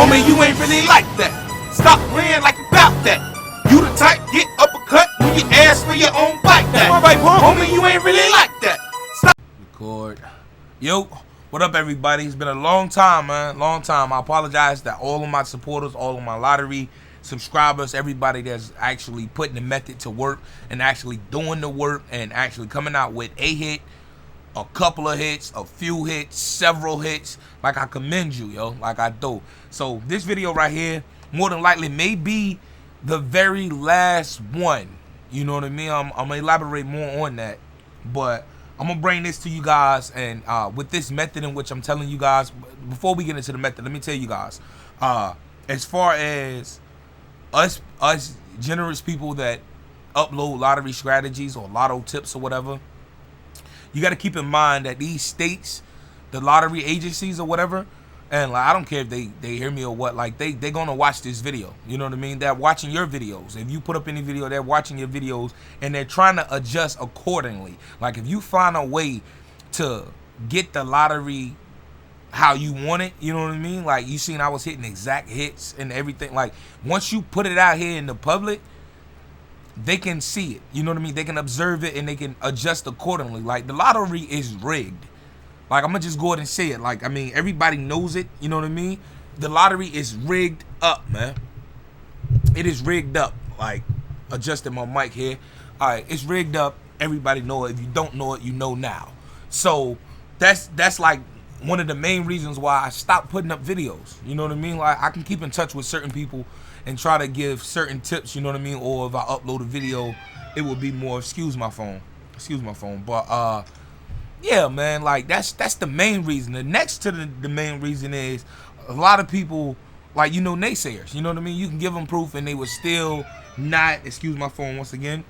Homie, you ain't really like that. Stop playing like you bout that. You the type get uppercut when you ask for your own bite that. Homie, you ain't really like that. Stop. Record. Yo, what up everybody? It's been a long time, man. Long time. I apologize to all of my supporters, all of my lottery subscribers, everybody that's actually putting the method to work and actually doing the work and actually coming out with a hit, a couple of hits, a few hits, several hits. Like, I commend you, yo. Like I do. So this video right here, more than likely, may be the very last one. You know what I mean? I'm gonna elaborate more on that, but I'm gonna bring this to you guys, and with this method in which I'm telling you guys. Before we get into the method, let me tell you guys, as far as us generous people that upload lottery strategies or lotto tips or whatever, you got to keep in mind that these states, the lottery agencies or whatever, and like, I don't care if they hear me or what, like they gonna watch this video. You know what I mean? They're watching your videos. If you put up any video, they're watching your videos, and they're trying to adjust accordingly. Like, if you find a way to get the lottery how you want it, you know what I mean? Like, you seen I was hitting exact hits and everything. Like, once you put it out here in the public, they can see it. You know what I mean? They can observe it and they can adjust accordingly. Like, the lottery is rigged. Like, I'm gonna just go ahead and say it. Like, I mean, everybody knows it. You know what I mean? The lottery is rigged up, man. It is rigged up. Like, adjusting my mic here. All right, it's rigged up. Everybody know it. If you don't know it, you know now. So that's like one of the main reasons why I stopped putting up videos. You know what I mean? Like, I can keep in touch with certain people and try to give certain tips, you know what I mean? Or if I upload a video, it would be more, excuse my phone. But yeah, man, like, that's the main reason. The next to the main reason is a lot of people, like, you know, naysayers, you know what I mean? You can give them proof and they would still not, excuse my phone once again,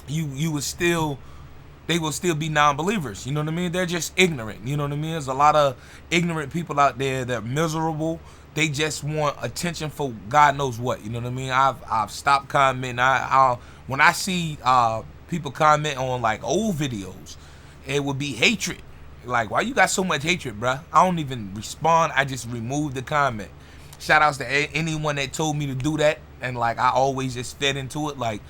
you would still, they will still be non-believers. You know what I mean? They're just ignorant. You know what I mean? There's a lot of ignorant people out there that are miserable. They just want attention for God knows what. You know what I mean? I've stopped commenting. When I see people comment on like old videos, it would be hatred. Like, why you got so much hatred, bruh? I don't even respond. I just remove the comment. Shout outs to anyone that told me to do that, and like, I always just fed into it. Like,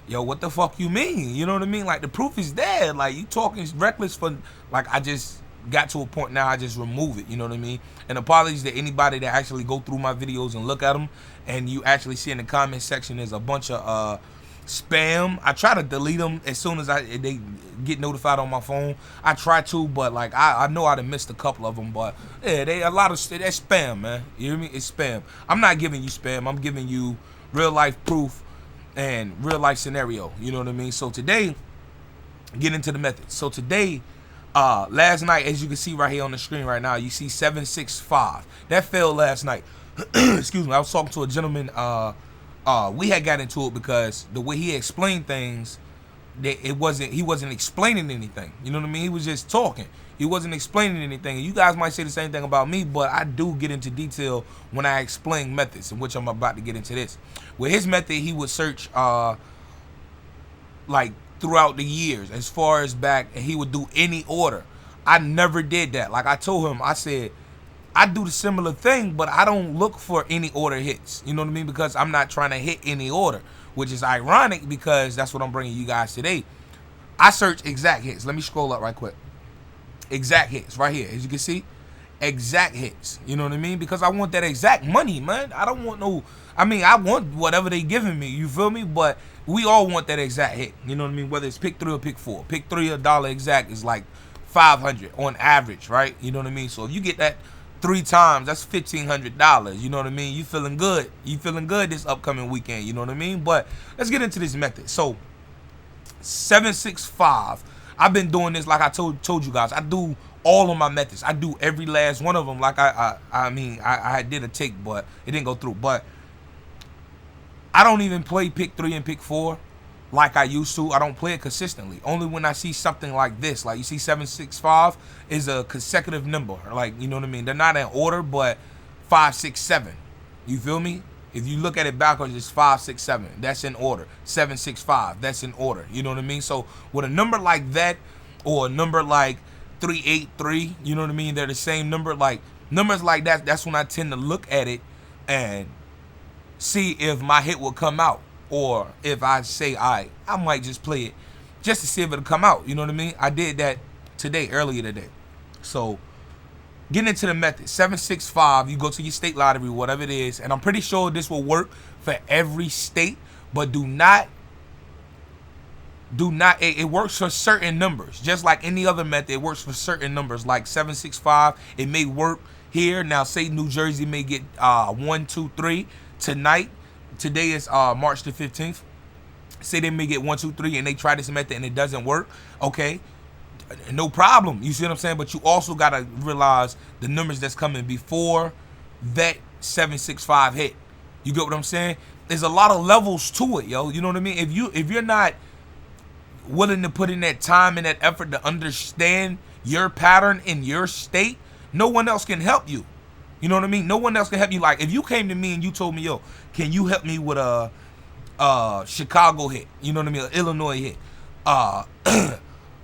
yo, what the fuck you mean? You know what I mean? Like, the proof is there. Like, you talking reckless for, like, I just got to a point now I just remove it. You know what I mean? And apologies to anybody that actually go through my videos and look at them, and you actually see in the comment section there's a bunch of spam. I try to delete them as soon as they get notified on my phone. I try to, but like, I know I done missed a couple of them, but yeah, that's spam, man. You hear me? It's spam. I'm not giving you spam. I'm giving you real life proof and real life scenario. You know what I mean? So today, get into the method. So today, last night, as you can see right here on the screen right now, you see 765. That failed last night. Excuse me. I was talking to a gentleman. We had got into it because the way he explained things, he wasn't explaining anything. You know what I mean? He was just talking. He wasn't explaining anything. You guys might say the same thing about me, but I do get into detail when I explain methods, in which I'm about to get into this. With his method, he would search like throughout the years, as far as back, and he would do any order. I never did that. Like I told him, I said, I do the similar thing, but I don't look for any order hits. You know what I mean? Because I'm not trying to hit any order, which is ironic because that's what I'm bringing you guys today. I search exact hits. Let me scroll up right quick. Exact hits right here, as you can see. Exact hits. You know what I mean? Because I want that exact money, man. I don't want no, I mean, I want whatever they giving me. You feel me? But we all want that exact hit. You know what I mean? Whether it's pick 3 or pick 4. Pick 3, $1 exact is like 500 on average, right? You know what I mean? So if you get that 3 times, that's $1,500. You know what I mean? You feeling good. You feeling good this upcoming weekend. You know what I mean? But let's get into this method. So 765. I've been doing this like I told you guys. I do all of my methods. I do every last one of them. Like I did a take, but it didn't go through. But I don't even play pick 3 and pick 4 like I used to. I don't play it consistently. Only when I see something like this. Like, you see 765 is a consecutive number. Like, you know what I mean? They're not in order, but 5, 6, 7. You feel me? If you look at it backwards, it's 5, 6, 7. That's in order. 7, 6, 5. That's in order. You know what I mean? So with a number like that, or a number like 3, 8, 3, you know what I mean? They're the same number. Like, numbers like that, that's when I tend to look at it and see if my hit will come out. Or if I say, all right, I might just play it just to see if it'll come out. You know what I mean? I did that earlier today. So getting into the method, 765, you go to your state lottery, whatever it is, and I'm pretty sure this will work for every state, but do not, it works for certain numbers. Just like any other method, it works for certain numbers. Like 765, it may work here. Now, say New Jersey may get 1, 2, 3 tonight. Today is March the 15th. Say they may get 1, 2, 3, and they try this method and it doesn't work. Okay, no problem. You see what I'm saying? But you also gotta realize the numbers that's coming before that 765 hit. You get what I'm saying? There's a lot of levels to it, yo. You know what I mean? If you're not willing to put in that time and that effort to understand your pattern in your state, no one else can help you. You know what I mean? No one else can help you. Like, if you came to me and you told me, yo, can you help me with a Chicago hit? You know what I mean? An Illinois hit.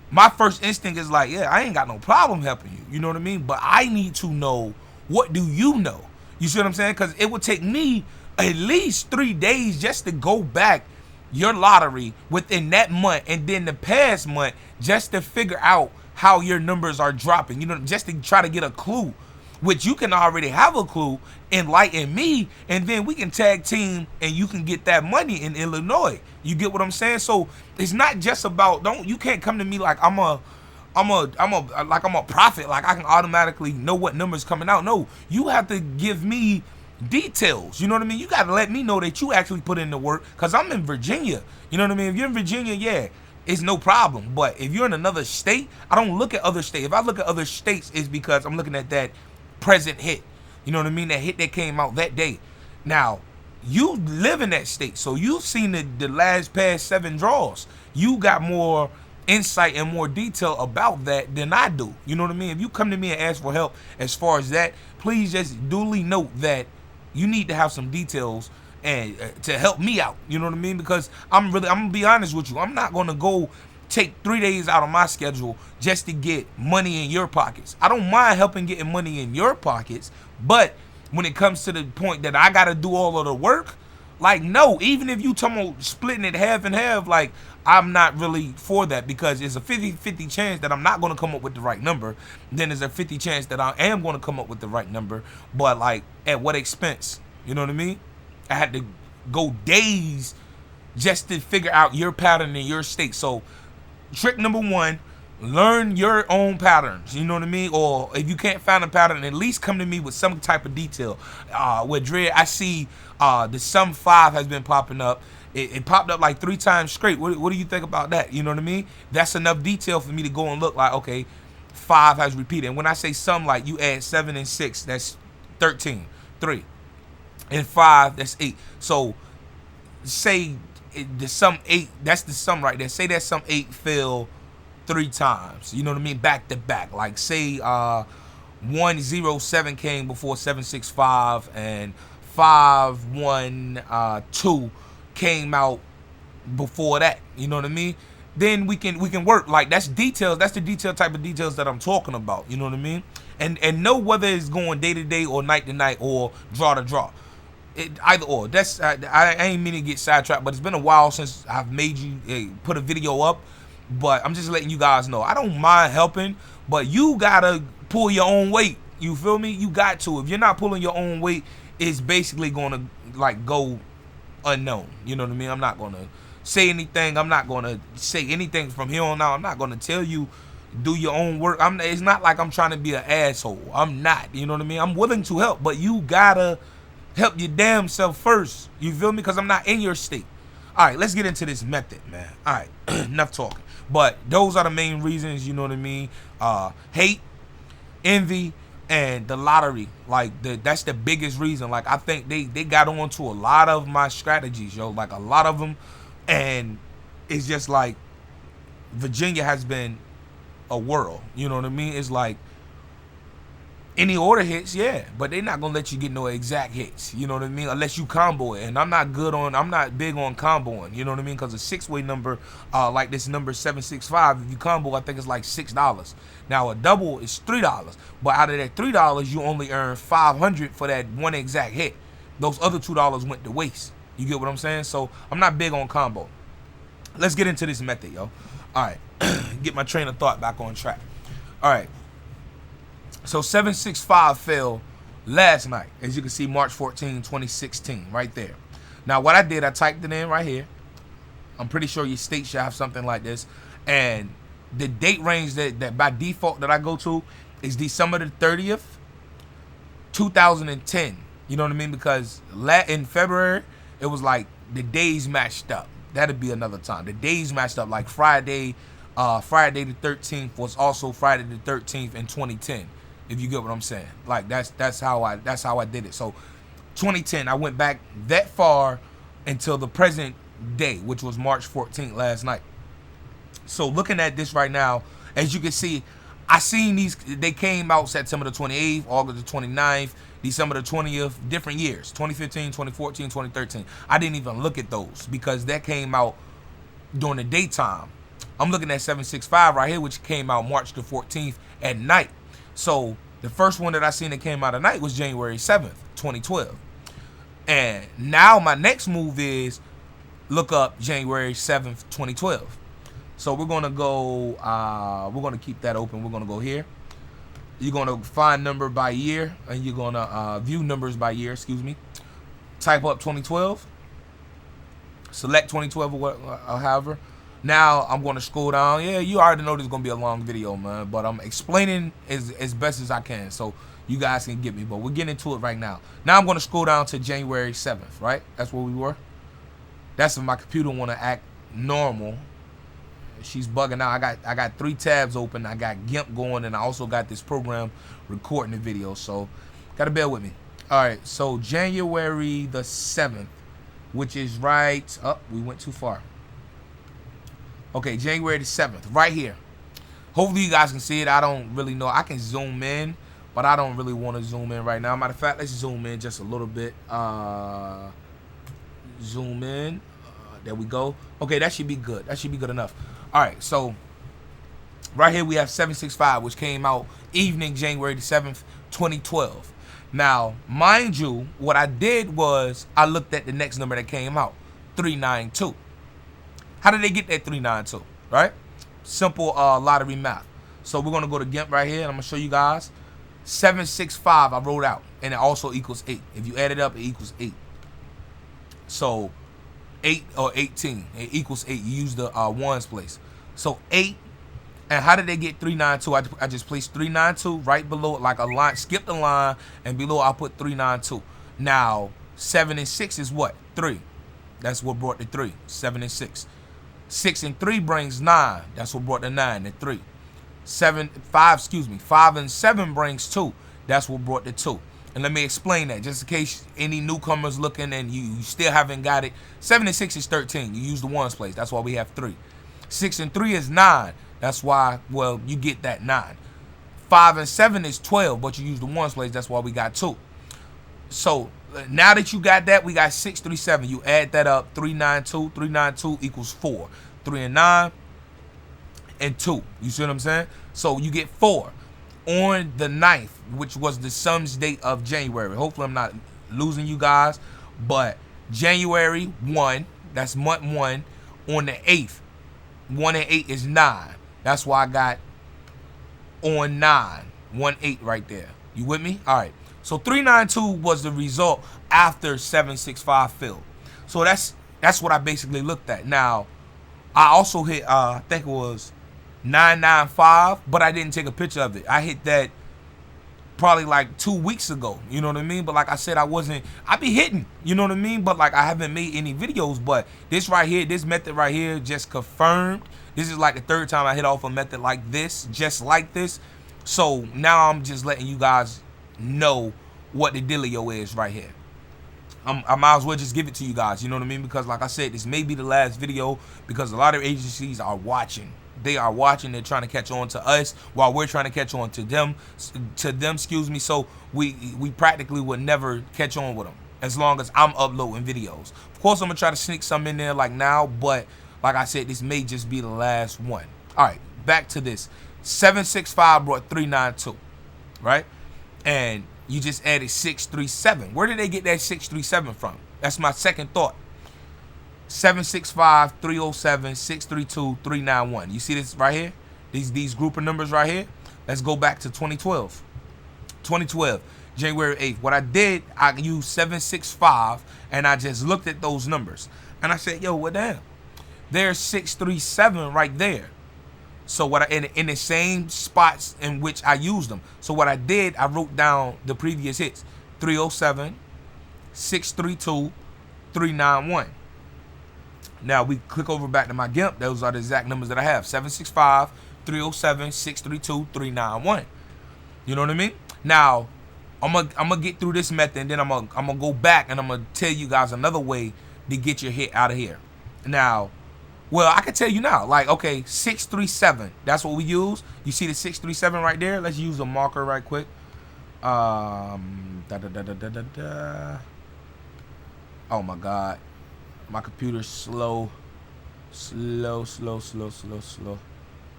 My first instinct is like, yeah, I ain't got no problem helping you. You know what I mean? But I need to know, what do you know? You see what I'm saying? Because it would take me at least 3 days just to go back your lottery within that month and then the past month just to figure out how your numbers are dropping. You know, just to try to get a clue, which you can already have a clue, enlighten me, and then we can tag team and you can get that money in Illinois. You get what I'm saying? So it's not just about, you can't come to me like I'm a prophet, like I can automatically know what numbers coming out. No, you have to give me details. You know what I mean? You got to let me know that you actually put in the work, because I'm in Virginia. You know what I mean? If you're in Virginia, yeah, it's no problem. But if you're in another state, I don't look at other states. If I look at other states, it's because I'm looking at that present hit. You know what I mean? That hit that came out that day. Now, you live in that state, so you've seen the last past 7 draws. You got more insight and more detail about that than I do. You know what I mean? If you come to me and ask for help as far as that, please just duly note that you need to have some details and to help me out. You know what I mean? Because I'm gonna be honest with you. I'm not gonna go take 3 days out of my schedule just to get money in your pockets. I don't mind helping getting money in your pockets, but when it comes to the point that I gotta do all of the work, like, no, even if you talking about splitting it half and half, like, I'm not really for that, because it's a 50-50 chance that I'm not going to come up with the right number. Then there's a 50 chance that I am going to come up with the right number, but like, at what expense? You know what I mean? I had to go days just to figure out your pattern in your state. So trick number 1, learn your own patterns. You know what I mean? Or if you can't find a pattern, at least come to me with some type of detail. With Dread, I see the sum 5 has been popping up. It popped up like 3 times straight. What do you think about that? You know what I mean? That's enough detail for me to go and look like, okay, 5 has repeated. And when I say sum, like, you add 7 and 6, that's 13. 3 and 5, that's 8. So say the sum 8, that's the sum right there. Say that sum 8 fell 3 times. You know what I mean? Back to back. Like, say 107 came before 765 and 512 came out before that. You know what I mean? Then we can work. Like, that's details. That's the detail type of details that I'm talking about. You know what I mean? And know whether it's going day to day or night to night or draw to draw. Either or. That's I ain't meaning to get sidetracked, but it's been a while since I've made you put a video up. But I'm just letting you guys know, I don't mind helping, but you gotta pull your own weight. You feel me? You got to. If you're not pulling your own weight, it's basically gonna, like, go unknown. You know what I mean? I'm not gonna say anything. I'm not gonna say anything from here on out. I'm not gonna tell you do your own work. It's not like I'm trying to be an asshole. I'm not. You know what I mean? I'm willing to help, but you gotta help your damn self first. You feel me? Because I'm not in your state. All right, let's get into this method, man. All right, enough talking. But those are the main reasons. You know what I mean? Hate, envy, and the lottery. Like, that's the biggest reason. Like, I think they got on to a lot of my strategies, yo. Like, a lot of them. And it's just like, Virginia has been a whirl. You know what I mean? It's like, any order hits, yeah, but they're not gonna let you get no exact hits. You know what I mean? Unless you combo it, and I'm not big on comboing. You know what I mean? Because a 6-way number, like this number 765, if you combo, I think it's like $6. Now a double is $3, but out of that $3, you only earn $500 for that one exact hit. those other $2 went to waste. You get what I'm saying? So I'm not big on combo. Let's get into this method, yo. All right, get my train of thought back on track. All right, so 765 fell last night, as you can see, March 14, 2016, right there. Now, what I did, I typed it in right here. I'm pretty sure your state should have something like this. And the date range that by default that I go to is December the 30th, 2010. You know what I mean? Because in February, it was like the days matched up. That'd be another time. The days matched up. Like Friday the 13th was also Friday the 13th in 2010. If you get what I'm saying. Like that's how I did it. So 2010, I went back that far until the present day, which was March 14th last night. So looking at this right now, as you can see, I seen these, they came out September the 28th, August the 29th, December the 20th, different years, 2015, 2014, 2013. I didn't even look at those because that came out during the daytime. I'm looking at 765 right here, which came out March the 14th at night. So the first one that I seen that came out at night was January 7th, 2012. And now my next move is look up January 7th, 2012. So we're going to go, we're going to keep that open. We're going to go here. You're going to find number by year, and you're going to view numbers by year, excuse me. Type up 2012. Select 2012 or however. Now I'm going to scroll down. Yeah, you already know this is going to be a long video, man. But I'm explaining as best as I can so you guys can get me. But we're getting into it right now. Now I'm going to scroll down to January 7th, right? That's where we were. That's if my computer want to act normal. She's bugging out. I got 3 tabs open. I got GIMP going, and I also got this program recording the video. So gotta bear with me. All right. So January the 7th, which is right up. We went too far. Okay, January the 7th, right here. Hopefully you guys can see it. I don't really know. I can zoom in, but I don't really want to zoom in right now. Matter of fact, let's zoom in just a little bit. Zoom in. There we go. Okay, that should be good. That should be good enough. All right, so right here we have 765, which came out evening January the 7th, 2012. Now, mind you, what I did was I looked at the next number that came out, 392. How did they get that 392, right? Simple lottery math. So we're going to go to GIMP right here, and I'm going to show you guys. 765 I wrote out, and it also equals 8. If you add it up, it equals 8. So 8 or 18, it equals 8. You use the ones place. So 8, and how did they get 392? I just placed 392 right below it, like a line, skipped a line, and below I put 392. Now 7 and 6 is what? 3. That's what brought the 3. 7 and 6. 6 and 3 brings 9. That's what brought the 9, the 3. 5 and 7 brings 2. That's what brought the 2. And let me explain that, just in case any newcomers looking and you still haven't got it. 7 and 6 is 13. You use the ones place. That's why we have 3. 6 and 3 is 9. That's why, well, you get that 9. 5 and 7 is 12, but you use the ones place. That's why we got 2. So now that you got that, we got 6, 3, 7. You add that up, 392. 392 equals 4. 3 and 9 and 2. You see what I'm saying? So you get 4. On the 9th, which was the sun's date of January. Hopefully I'm not losing you guys. But January 1, that's month 1. On the 8th, 1 and 8 is 9. That's why I got on 9. 1, 8 right there. You with me? All right. So 392 was the result after 765 filled. So that's what I basically looked at. Now, I also hit, I think it was 995, but I didn't take a picture of it. I hit that probably like 2 weeks ago, you know what I mean? But like I said, I be hitting, you know what I mean? But like I haven't made any videos, but this right here, this method right here just confirmed. This is like the 3rd time I hit off a method like this, just like this. So now I'm just letting you guys know what the dealio is right here. I might as well just give it to you guys, you know what I mean? Because like I said, this may be the last video because a lot of agencies are watching. They are watching. They're trying to catch on to us while we're trying to catch on to them. Excuse me. So we practically would never catch on with them as long as I'm uploading videos. Of course, I'm gonna try to sneak some in there like now, but like I said, this may just be the last one. All right, back to this. 765 brought 392, right? And you just added 637. Where did they get that 637 from? That's my second thought. 765, 307, 632, 391. You see this right here? These group of numbers right here? Let's go back to 2012. 2012, January 8th. What I did, I used 765, and I just looked at those numbers. And I said, yo, what the hell? There's 637 right there. So what I in the same spots in which I used them. So what I did, I wrote down the previous hits. 307, 632, 391. Now we click over back to my GIMP. Those are the exact numbers that I have. 765, 307, 632, 391. You know what I mean? Now, I'm gonna get through this method, and then I'm gonna go back and I'm gonna tell you guys another way to get your hit out of here. Now, well, I can tell you now, like, okay, 637. That's what we use. You see the 637 right there? Let's use a marker right quick. Oh my God. My computer's slow. Slow.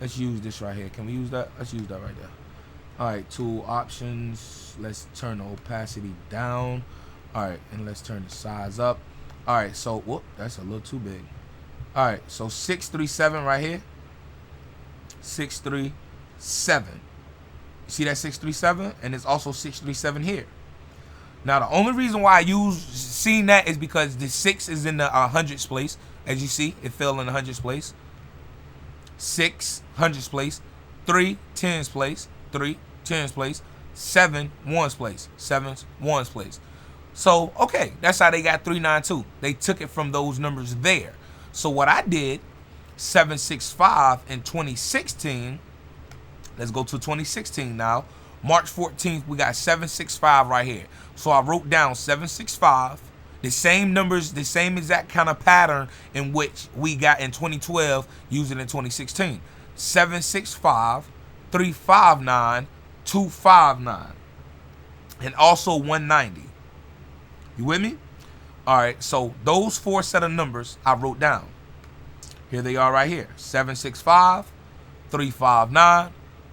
Let's use this right here. Can we use that? Let's use that right there. Alright, tool options. Let's turn the opacity down. Alright, and let's turn the size up. Alright, so, whoop, that's a little too big. Alright, so 637 right here. 637. You see that 637? And it's also 637 here. Now, the only reason why I seeing that is because the 6 is in the hundreds place. As you see, it fell in the hundreds place. 6, hundreds place. 3, tens place. 3, tens place. 7, ones place. 7's, ones place. So, okay, that's how they got 392. They took it from those numbers there. So what I did, 765 in 2016. Let's go to 2016 now. March 14th, we got 765 right here. So I wrote down 765, the same numbers, the same exact kind of pattern in which we got in 2012, using in 2016. 765, 359, 259, and also 190. You with me? All right, so those 4 set of numbers I wrote down. Here they are right here. 765, 359,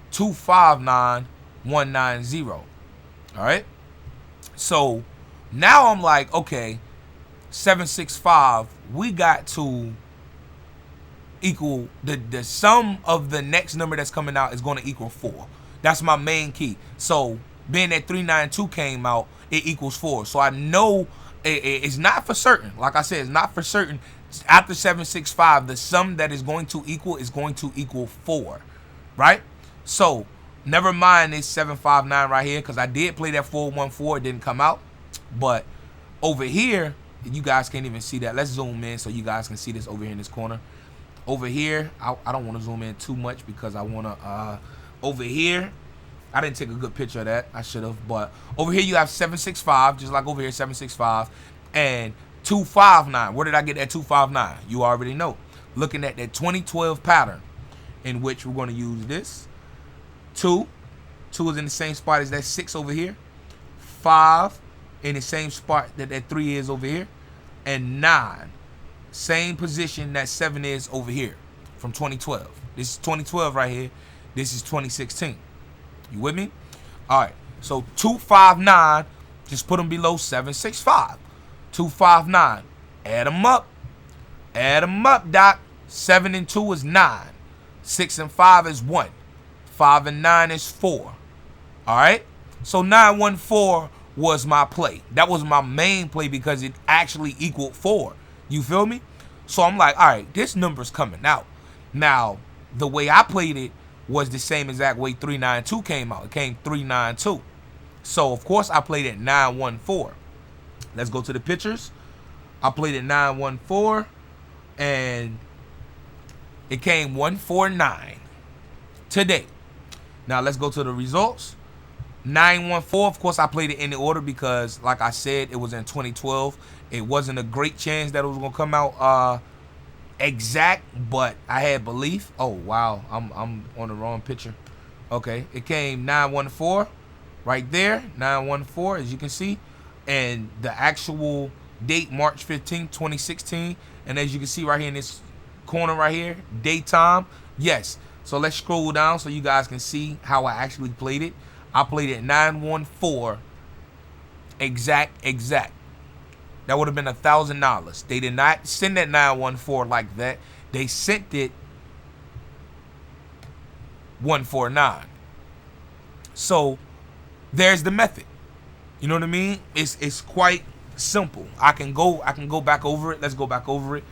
259, 190. All right. So now I'm like, okay, 765, we got to equal the sum of the next number that's coming out is going to equal 4. That's my main key. So being that 392 came out, it equals 4. So I know it's not for certain. Like I said, it's not for certain. After 765, the sum that is going to equal 4, right? So never mind this 759 right here, because I did play that 414. It didn't come out. But over here, you guys can't even see that. Let's zoom in so you guys can see this over here in this corner. Over here, I don't want to zoom in too much because I want to, over here, I didn't take a good picture of that. I should have. But over here, you have 765, just like over here, 765. And 259. Where did I get that 259? You already know. Looking at that 2012 pattern, in which we're going to use this. 2 is in the same spot as that 6 over here. 5 in the same spot that that 3 is over here. And 9, same position that 7 is over here from 2012. This is 2012 right here. This is 2016. You with me? All right. So 259, just put them below 765. 259. Add them up. Add them up, Doc. 7 and 2 is 9. 6 and 5 is 1. 5 and 9 is 4. All right? So 914 was my play. That was my main play because it actually equaled 4. You feel me? So I'm like, all right, this number's coming out. Now, the way I played it was the same exact way 392 came out. It came 392. So, of course, I played it 914. Let's go to the pictures. I played it 914, and it came 149 today. Now, let's go to the results. 914, of course, I played it in the order because, like I said, it was in 2012. It wasn't a great chance that it was going to come out exact, but I had belief. Oh, wow. I'm on the wrong picture. Okay. It came 914 right there. 914, as you can see. And the actual date, March 15, 2016. And as you can see right here in this corner right here, daytime. Yes. So let's scroll down so you guys can see how I actually played it. I played it 914 Exact. That would have been $1,000. They did not send that 914 like that. They sent it 149. So there's the method. You know what I mean? It's quite simple. I can go back over it. Let's go back over it.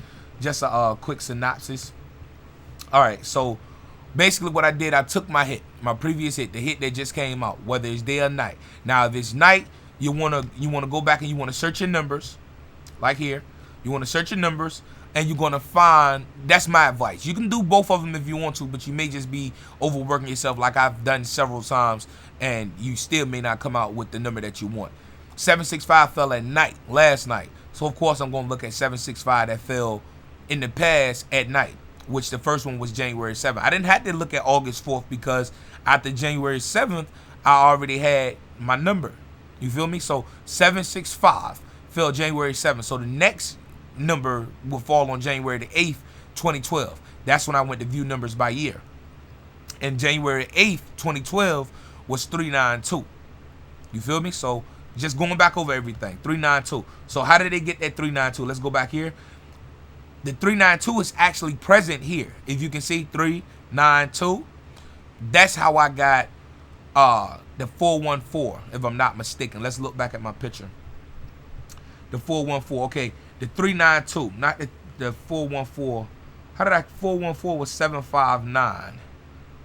Just a quick synopsis. All right, so basically what I did, I took my previous hit, the hit that just came out, whether it's day or night. Now if it's night, you wanna go back and you wanna search your numbers, like here. You wanna search your numbers and you're gonna find. That's my advice. You can do both of them if you want to, but you may just be overworking yourself, like I've done several times, and you still may not come out with the number that you want. 765 fell at night last night, so of course I'm gonna look at 765 that fell in the past at night, which the first one was January 7th. I didn't have to look at August 4th because after January 7th, I already had my number. You feel me? So 765 fell January 7th. So the next number will fall on January the 8th, 2012. That's when I went to view numbers by year. And January 8th, 2012 was 392. You feel me? So just going back over everything. 392. So how did they get that 392? Let's go back here. The 392 is actually present here. If you can see 392, that's how I got the 414, if I'm not mistaken. Let's look back at my picture. The 414, okay. The 392, not the 414. How did 414 was 759?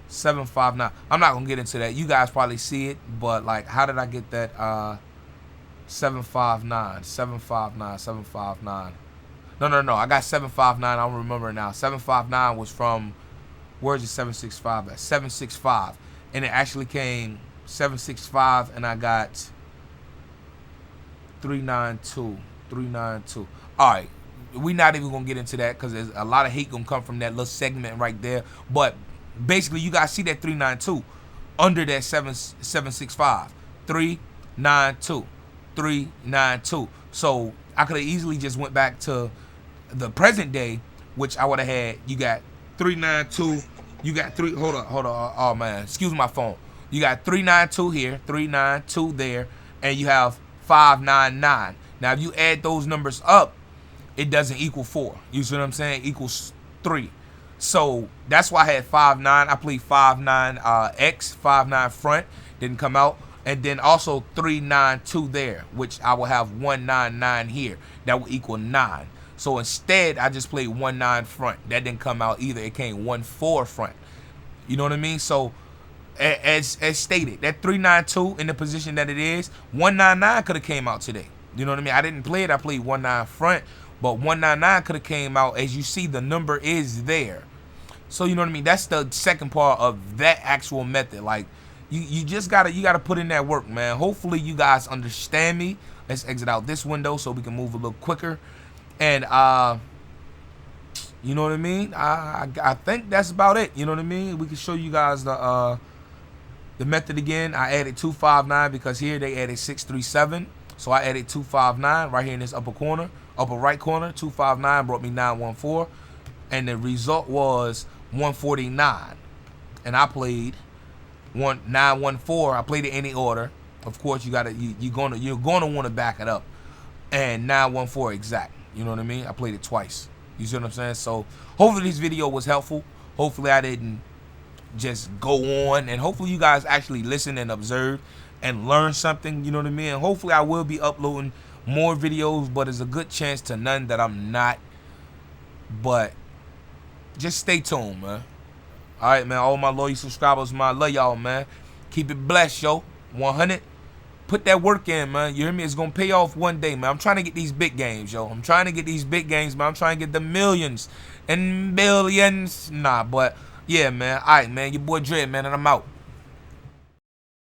759. I'm not gonna get into that. You guys probably see it, but like, how did I get that 759? 759. No. I got 759. I don't remember now. 759 was from, where's the 765 at? 765. And it actually came 765, and I got 392. 392. All right. We're not even going to get into that because there's a lot of hate going to come from that little segment right there. But basically, you guys see that 392 under that 765. 392. 392. So I could have easily just went back to the present day, which I would have had. You got 392. You got three. Hold on. Oh man, excuse my phone. You got 392 here, 392 there, and you have 599. Now, if you add those numbers up, it doesn't equal 4. You see what I'm saying? It equals 3. So that's why I had 59. I played 59 X, 59 front, didn't come out. And then also 392 there, which I will have 199 here. That will equal 9. So instead, I just played 19 front. That didn't come out either. It came 14 front. You know what I mean? So as stated, that 392 in the position that it is, 199 could have came out today. You know what I mean? I didn't play it. I played 19 front, but 199 could have came out. As you see, the number is there. So you know what I mean? That's the second part of that actual method. Like, you just gotta put in that work, man. Hopefully you guys understand me. Let's exit out this window so we can move a little quicker. And you know what I mean? I think that's about it. You know what I mean? We can show you guys the method again. I added 259 because here they added 637. So I added 259 right here in this upper right corner. 259 brought me 914, and the result was 149. And I played 914. I played it in any order. Of course, you're gonna want to back it up. And 914 exact. You know what I mean? I played it twice. You see what I'm saying? So hopefully this video was helpful. Hopefully I didn't just go on, and hopefully you guys actually listen and observe and learn something. You know what I mean? And hopefully I will be uploading more videos, but there's a good chance to none that I'm not. But just stay tuned, man. All right, man. All my loyal subscribers, man, I love y'all, man. Keep it blessed, yo. 100. Put that work in, man. You hear me? It's going to pay off one day, man. I'm trying to get these big games, yo. I'm trying to get these big games, man. I'm trying to get the millions and billions. Nah, but yeah, man. All right, man. Your boy Dread, man, and I'm out.